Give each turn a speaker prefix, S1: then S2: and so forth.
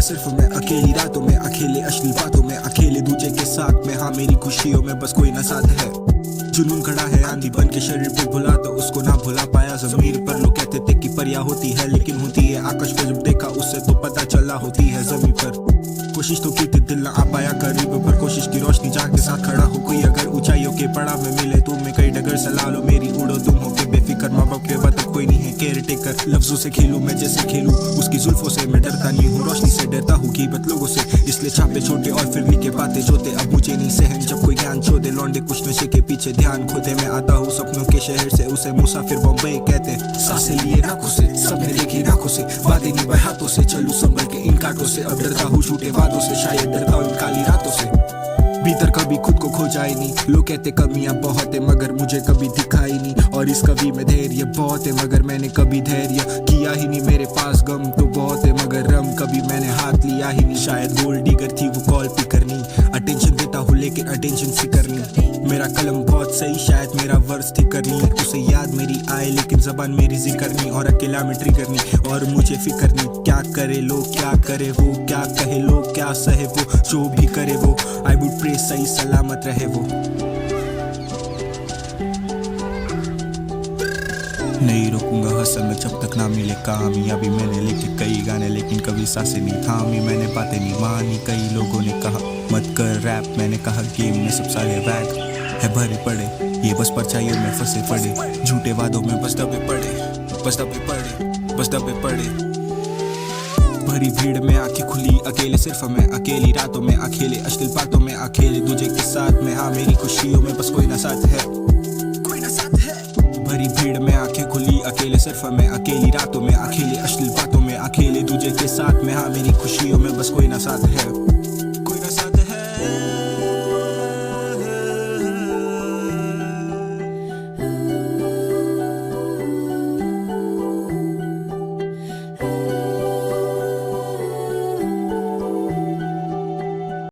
S1: सिर्फ मैं, अकेली रातों में, अकेले अश्लील बातों में, अकेले दूजे के साथ में, हाँ मेरी खुशियों में बस कोई ना साथ है। जुनून खड़ा है आंधी बन के शरीर पे भुला तो उसको ना भुला पाया ज़मीर पर। लोग कहते थे कि परिया होती है लेकिन होती है आकाश पे, जब देखा उससे तो पता चला होती है ज़मीन पर। कोशिश तो की थी दिल ना आ पाया करीब, पर कोशिश की रोशनी जहाँ के साथ खड़ा हो कोई। अगर ऊंचाइयों के पड़ाव में मिले तुम्हें कई डगर सलाह लो मेरी, उड़ो तुम हो के बेफिक्र, माँ बाप के बाद कोई नहीं है केयर टेकर। लफ्जों से खेलूं मैं जैसे खेलूं उसकी जुल्फों से, मैं डरता नहीं हूँ रोशनी से, डरता हूँ कीमत लोगों से। इसलिए छापे छोटे और फिर लिखे बातें जोते, अब मुझे नहीं सहन जब कोई ज्ञान छोड़े। लौंडे कुछ नशे के पीछे ध्यान खोते, मैं आता हूँ सपनों के शहर से, उसे मुसाफिर बॉम्बे कहते। सांसें लिए राखों से, सपने देखे राखों से, बातें निभाए हाथों से, चलूं संभल के इन कांटों से। अब डरता हूँ झूठे वादों से, शायद डरता हूँ इन काली रातों से। भीतर कभी खुद को खोजा ही नहीं, लोग कहते कमियां बहुत है मगर मुझे कभी दिखाई नहीं। और इस कभी में धैर्य बहुत है मगर मैंने कभी धैर्य किया ही नहीं। मेरे पास गम तो बहुत है मगर रम कभी मैंने हाथ लिया ही नहीं। शायद गोल्ड डिगर थी वो कॉल भी करनी, अटेंशन देता हूँ लेकिन अटेंशन सी करनी। मेरा कलम बहुत सही शायद मेरा वर्स थी करनी, उसे याद मेरी आए लेकिन जबान मेरी जिक्र नहीं। और अकेला में ट्रिगर नहीं और मुझे फिक्र नहीं, क्या करे लोग क्या करे वो, क्या कहे लोग क्या सहे वो, जो भी करे वो आई वुड प्रे सही सलामत रहे वो। नहीं रुकूंगा हसल में जब तक ना मिले कामयाबी। मैंने लिखे कई गाने लेकिन कभी सांसें नहीं थामी, मैंने बातें नहीं मानी। कई लोगों ने कहा मत कर रैप, मैंने कहा गेम में सब सारे रैग है भरे पड़े, ये बस परछाइयों में फंसे पड़े। झूठे वादों में बस दबे पड़े, बस दबे पड़े, बस दबे पड़े। भरी भीड़ में आंखें खुली, अकेले सिर्फ मैं, अकेली रातों में, अकेले अश्लील बातों में, अकेले दूजे के साथ में, हाँ मेरी खुशियों में बस कोई ना साथ है, कोई ना साथ है। भरी भीड़ में आंखें खुली, अकेले सिर्फ मैं, अकेली रातों में, अकेले अश्लील बातों में, अकेले दूजे के साथ में, हाँ मेरी खुशियों में